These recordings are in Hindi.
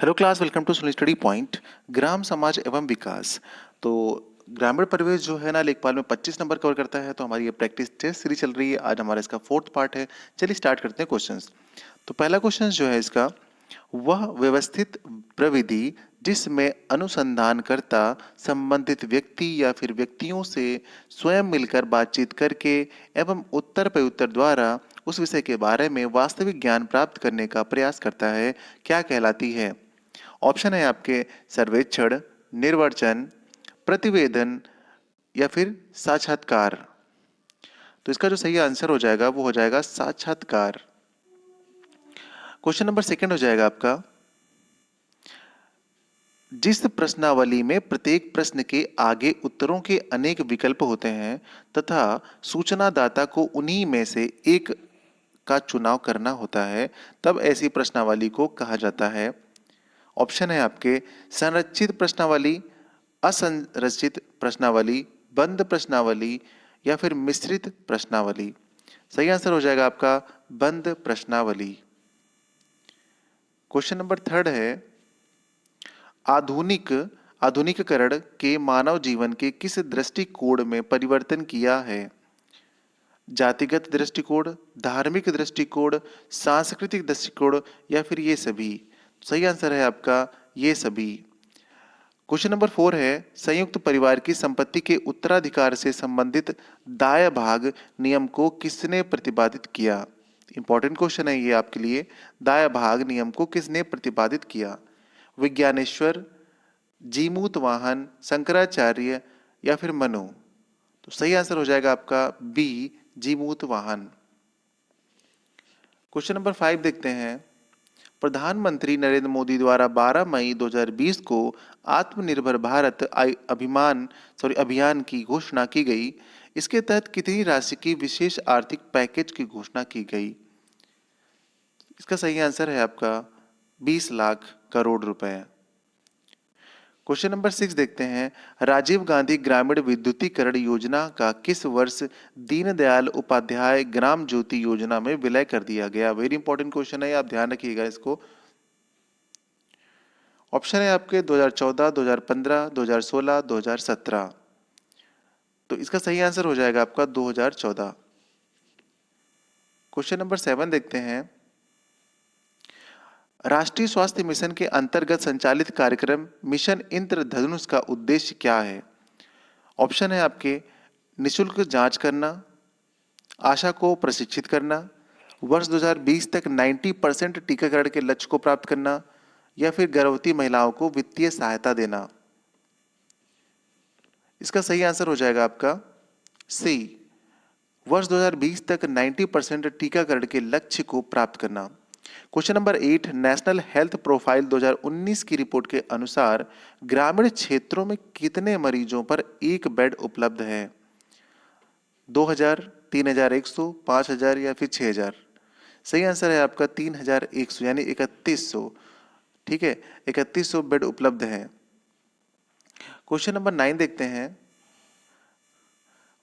हेलो क्लास, वेलकम टू सुनी स्टडी पॉइंट। ग्राम समाज एवं विकास। तो ग्रामीण परिवेश जो है ना, लेखपाल में 25 नंबर कवर करता है। तो हमारी ये प्रैक्टिस टेस्ट सीरीज चल रही है। आज हमारा इसका फोर्थ पार्ट है। चलिए स्टार्ट करते हैं क्वेश्चंस। तो पहला क्वेश्चन जो है इसका, वह व्यवस्थित प्रविधि जिसमें अनुसंधानकर्ता संबंधित व्यक्ति या फिर व्यक्तियों से स्वयं मिलकर बातचीत करके एवं उत्तर प्रत्युत्तर द्वारा उस विषय के बारे में वास्तविक ज्ञान प्राप्त करने का प्रयास करता है, क्या कहलाती है? ऑप्शन है आपके सर्वेक्षण, निर्वाचन, प्रतिवेदन या फिर साक्षात्कार। तो इसका जो सही आंसर हो जाएगा वो हो जाएगा साक्षात्कार। क्वेश्चन नंबर सेकंड हो जाएगा आपका, जिस प्रश्नावली में प्रत्येक प्रश्न के आगे उत्तरों के अनेक विकल्प होते हैं तथा सूचनादाता को उन्हीं में से एक का चुनाव करना होता है, तब ऐसी प्रश्नावली को कहा जाता है। ऑप्शन है आपके संरचित प्रश्नावली, असंरचित प्रश्नावली, बंद प्रश्नावली या फिर मिश्रित प्रश्नावली। सही आंसर हो जाएगा आपका बंद प्रश्नावली। क्वेश्चन नंबर थर्ड है, आधुनिक आधुनिकीकरण के मानव जीवन के किस दृष्टिकोण में परिवर्तन किया है? जातिगत दृष्टिकोण, धार्मिक दृष्टिकोण, सांस्कृतिक दृष्टिकोण या फिर ये सभी। सही आंसर है आपका ये सभी। क्वेश्चन नंबर 4 है, संयुक्त परिवार की संपत्ति के उत्तराधिकार से संबंधित दाय भाग नियम को किसने प्रतिपादित किया? इंपॉर्टेंट क्वेश्चन है ये आपके लिए। दाय भाग नियम को किसने प्रतिपादित किया? विज्ञानेश्वर, जीमूत वाहन, शंकराचार्य या फिर मनु। तो सही आंसर हो जाएगा आपका बी, जीमूत वाहन। क्वेश्चन नंबर 5 देखते हैं, प्रधानमंत्री नरेंद्र मोदी द्वारा 12 मई 2020 को आत्मनिर्भर भारत अभियान की घोषणा की गई। इसके तहत कितनी राशि की विशेष आर्थिक पैकेज की घोषणा की गई? इसका सही आंसर है आपका 20 लाख करोड़ रुपए। क्वेश्चन नंबर 6 देखते हैं, राजीव गांधी ग्रामीण विद्युतीकरण योजना का किस वर्ष दीनदयाल उपाध्याय ग्राम ज्योति योजना में विलय कर दिया गया? वेरी इंपॉर्टेंट क्वेश्चन है, आप ध्यान रखिएगा इसको। ऑप्शन है आपके 2014, 2015, 2016, 2017। तो इसका सही आंसर हो जाएगा आपका 2014। क्वेश्चन नंबर 7 देखते हैं, राष्ट्रीय स्वास्थ्य मिशन के अंतर्गत संचालित कार्यक्रम मिशन इंद्रधनुष का उद्देश्य क्या है? ऑप्शन है आपके निशुल्क जांच करना, आशा को प्रशिक्षित करना, वर्ष 2020 तक 90% टीकाकरण के लक्ष्य को प्राप्त करना या फिर गर्भवती महिलाओं को वित्तीय सहायता देना। इसका सही आंसर हो जाएगा आपका सी, वर्ष 2020 तक 90% टीकाकरण के लक्ष्य को प्राप्त करना। Question number 8, national health profile 2019 की रिपोर्ट के अनुसार ग्रामीण क्षेत्रों में कितने मरीजों पर एक बेड उपलब्ध है? 2000, 3100, 5000 या फिर 6000। सही आंसर है आपका 3100 यानी 3100। ठीक है, 3100 बेड उपलब्ध है। क्वेश्चन नंबर 9 देखते हैं,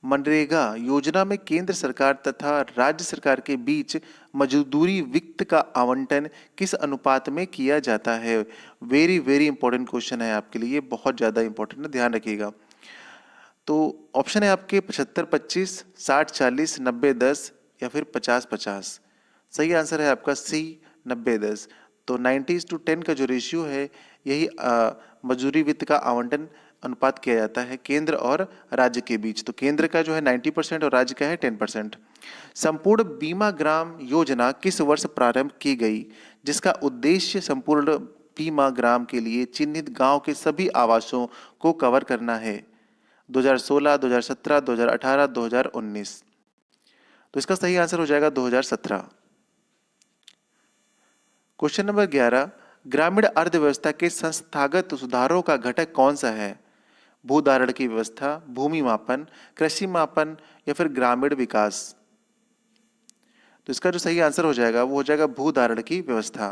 मनरेगा योजना में केंद्र सरकार तथा राज्य सरकार के बीच मजदूरी वित्त का आवंटन किस अनुपात में किया जाता है? वेरी वेरी इंपॉर्टेंट क्वेश्चन है आपके लिए, बहुत ज्यादा इंपॉर्टेंट है, ध्यान रखिएगा। तो ऑप्शन है आपके 75-25, 60-40, 90-10 या फिर 50-50। सही आंसर है आपका सी, 90-10। तो 90:10 का जो रेशियो है, यही मजदूरी वित्त का आवंटन अनुपात किया जाता है केंद्र और राज्य के बीच। तो केंद्र का जो है 90% और राज्य का है 10%। संपूर्ण बीमा ग्राम योजना किस वर्ष प्रारंभ की गई, जिसका उद्देश्य संपूर्ण बीमा ग्राम के लिए चिन्हित गांव के सभी आवासों को कवर करना है? 2016, 2017, 2018, 2019। तो इसका सही आंसर हो जाएगा 2017। क्वेश्चन नंबर 11, ग्रामीण अर्थव्यवस्था के संस्थागत सुधारों का घटक कौन सा है? भूधारण की व्यवस्था, भूमि मापन, कृषि मापन या फिर ग्रामीण विकास। तो इसका जो सही आंसर हो जाएगा वो हो जाएगा भूधारण की व्यवस्था।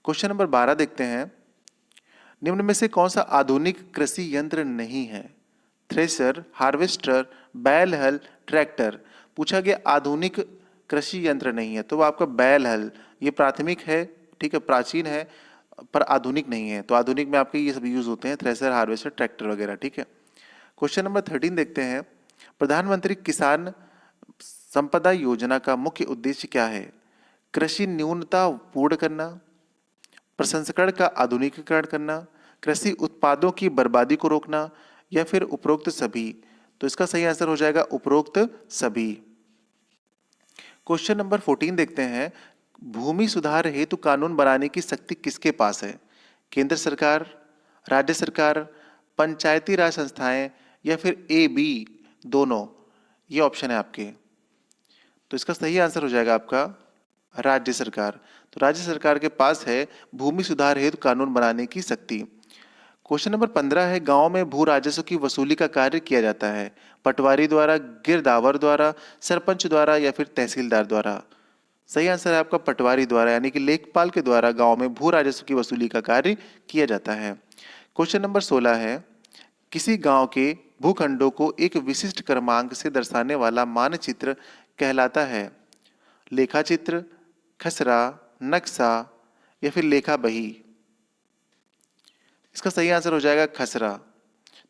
क्वेश्चन नंबर 12 देखते हैं, निम्न में से कौन सा आधुनिक कृषि यंत्र नहीं है? थ्रेशर, हार्वेस्टर, बैल हल, ट्रैक्टर। पूछा गया आधुनिक कृषि यंत्र नहीं है, तो वो आपका बैल हल, ये प्राथमिक है, ठीक है, प्राचीन है, पर आधुनिक नहीं है। तो आधुनिक में आपके ये सब यूज होते हैं, थ्रेसर, हार्वेस्टर, ट्रैक्टर वगैरह। ठीक है। क्वेश्चन नंबर 13 देखते हैं। प्रधानमंत्री किसान संपदा योजना का मुख्य उद्देश्य क्या है? कृषि न्यूनता पूर्ण करना, प्रसंस्करण का आधुनिकीकरण करना, कृषि उत्पादों की बर्बादी को रोकना, या फिर उपरोक्त सभी। तो इसका सही आंसर हो जाएगा उपरोक्त सभी। क्वेश्चन नंबर 14 देखते हैं। भूमि सुधार हेतु कानून बनाने की शक्ति किसके पास है? केंद्र सरकार, राज्य सरकार, पंचायती राज संस्थाएं, या फिर ए बी दोनों। ये ऑप्शन है आपके। तो इसका सही आंसर हो जाएगा आपका राज्य सरकार। तो राज्य सरकार के पास है भूमि सुधार हेतु कानून बनाने की शक्ति। क्वेश्चन नंबर 15 है। गांव में भू राजस्व की वसूली का कार्य किया जाता है? पटवारी द्वारा, गिरदावर द्वारा, सरपंच द्वारा, या फिर तहसीलदार द्वारा। सही आंसर है आपका पटवारी द्वारा, यानी कि लेखपाल के द्वारा गांव में भू राजस्व की वसूली का कार्य किया जाता है। क्वेश्चन नंबर 16 है। किसी गांव के भूखंडों को एक विशिष्ट क्रमांक से दर्शाने वाला मानचित्र कहलाता है? लेखा चित्र, खसरा, नक्शा, या फिर लेखा बही। इसका सही आंसर हो जाएगा खसरा।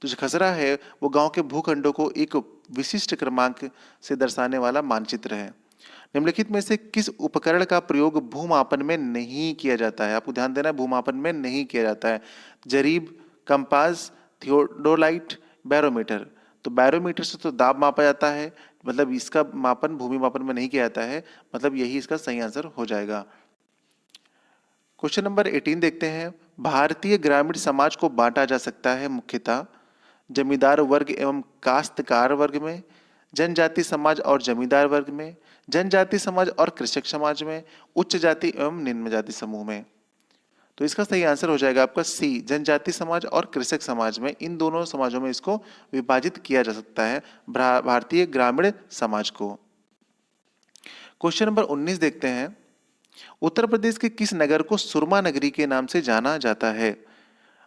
तो जो खसरा है वो गांव के भूखंडों को एक विशिष्ट क्रमांक से दर्शाने वाला मानचित्र है। निम्नलिखित में से किस उपकरण का प्रयोग भूमापन में नहीं किया जाता है? आपको ध्यान देना है, भूमापन में नहीं किया जाता है। जरीब, कंपास, थियोडोलाइट, बैरोमीटर। तो बैरोमीटर से तो दाब मापा जाता है, मतलब इसका मापन भूमि मापन में नहीं किया जाता है, मतलब यही इसका सही आंसर हो जाएगा। क्वेश्चन नंबर 18 देखते हैं। भारतीय ग्रामीण समाज को बांटा जा सकता है मुख्यतः जमींदार वर्ग एवं काश्तकार वर्ग में, जनजाति समाज और जमींदार वर्ग में, जनजाति समाज और कृषक समाज में, उच्च जाति एवं निम्न जाति समूह में। तो इसका सही आंसर हो जाएगा आपका सी, जनजाति समाज और कृषक समाज में। इन दोनों समाजों में इसको विभाजित किया जा सकता है, भारतीय ग्रामीण समाज को। क्वेश्चन नंबर 19 देखते हैं। उत्तर प्रदेश के किस नगर को सुरमा नगरी के नाम से जाना जाता है?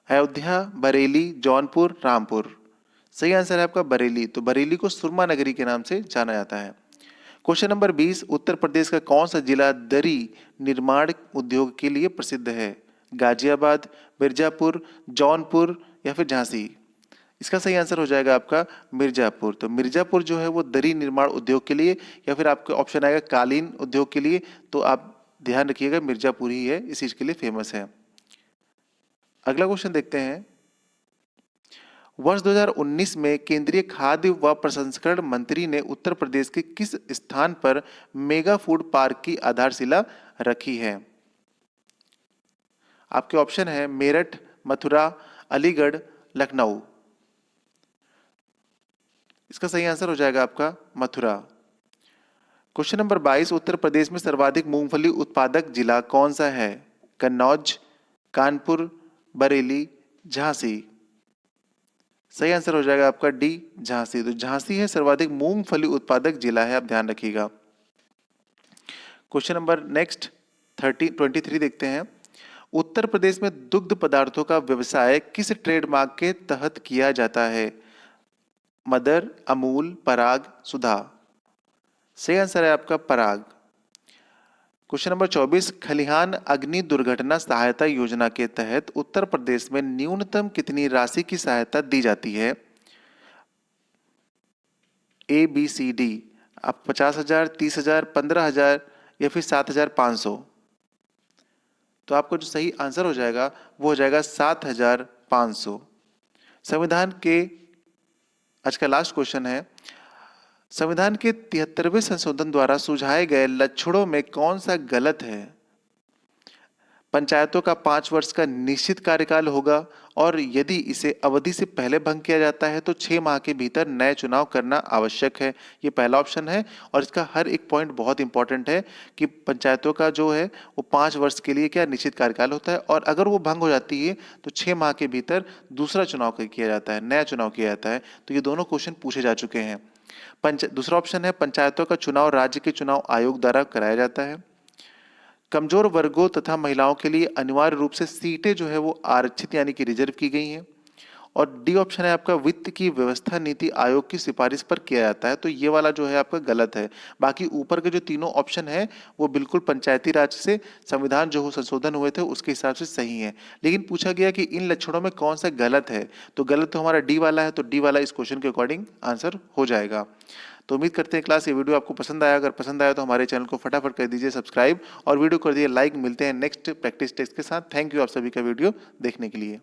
अयोध्या, बरेली, जौनपुर, रामपुर। सही आंसर है आपका बरेली। तो बरेली को सुरमा नगरी के नाम से जाना जाता है। Question number 20। उत्तर प्रदेश का कौन सा जिला दरी निर्माण उद्योग के लिए प्रसिद्ध है? गाजियाबाद, मिर्जापुर, जौनपुर, या फिर झांसी। इसका सही आंसर हो जाएगा आपका मिर्जापुर। तो मिर्जापुर जो है वो दरी निर्माण उद्योग के लिए, या फिर आपका ऑप्शन आएगा कालीन उद्योग के लिए। तो आप ध्यान रखिएगा मिर्जापुर ही है, इस चीज के लिए फेमस है। अगला क्वेश्चन देखते हैं। वर्ष 2019 में केंद्रीय खाद्य व प्रसंस्करण मंत्री ने उत्तर प्रदेश के किस स्थान पर मेगा फूड पार्क की आधारशिला रखी है? आपके ऑप्शन है मेरठ, मथुरा, अलीगढ़, लखनऊ। इसका सही आंसर हो जाएगा आपका मथुरा। Question number 22। उत्तर प्रदेश में सर्वाधिक मूंगफली उत्पादक जिला कौन सा है? कन्नौज, कानपुर, बरेली, झांसी। सही आंसर हो जाएगा आपका डी, झांसी। तो झांसी है सर्वाधिक मूंगफली उत्पादक जिला है, आप ध्यान रखिएगा। क्वेश्चन नंबर नेक्स्ट 23 देखते हैं। उत्तर प्रदेश में दुग्ध पदार्थों का व्यवसाय किस ट्रेडमार्क के तहत किया जाता है? मदर, अमूल, पराग, सुधा। सही आंसर है आपका पराग। Question number 24। खलिहान अग्नि दुर्घटना सहायता योजना के तहत उत्तर प्रदेश में न्यूनतम कितनी राशि की सहायता दी जाती है? A B C D. आप 50,000, 30,000, 15,000, या फिर 7,500। तो आपको जो सही आंसर हो जाएगा वो हो जाएगा 7,500। संविधान के आज का लास्ट क्वेश्चन है। संविधान के 73वें संशोधन द्वारा सुझाए गए लक्षणों में कौन सा गलत है? पंचायतों का 5 वर्ष का निश्चित कार्यकाल होगा, और यदि इसे अवधि से पहले भंग किया जाता है तो 6 माह के भीतर नए चुनाव करना आवश्यक है। ये पहला ऑप्शन है, और इसका हर एक पॉइंट बहुत इंपॉर्टेंट है कि पंचायतों का जो है वो 5 वर्ष के लिए क्या निश्चित कार्यकाल होता है, और अगर वो भंग हो जाती है तो 6 माह के भीतर दूसरा चुनाव किया जाता है, नया चुनाव किया जाता है। तो ये दोनों क्वेश्चन पूछे जा चुके हैं। दूसरा ऑप्शन है पंचायतों का चुनाव राज्य के चुनाव आयोग द्वारा कराया जाता है। कमजोर वर्गों तथा महिलाओं के लिए अनिवार्य रूप से सीटें जो है वो आरक्षित यानी कि रिजर्व की गई हैं। और डी ऑप्शन है आपका वित्त की व्यवस्था नीति आयोग की सिफारिश पर किया जाता है, तो ये वाला जो है आपका गलत है। बाकी ऊपर के जो तीनों ऑप्शन है वो बिल्कुल पंचायती राज से संविधान जो संशोधन हुए थे उसके हिसाब से सही है। लेकिन पूछा गया कि इन लक्षणों में कौन सा गलत है, तो गलत तो हमारा डी वाला है, तो डी वाला इस क्वेश्चन के अकॉर्डिंग आंसर हो जाएगा। तो उम्मीद करते हैं क्लास ये वीडियो आपको पसंद आया। अगर पसंद आया तो हमारे चैनल को फटाफट कर दीजिए सब्सक्राइब और वीडियो कर दिए लाइक। मिलते हैं नेक्स्ट प्रैक्टिस टेस्ट के साथ। थैंक यू आप सभी का वीडियो देखने के लिए।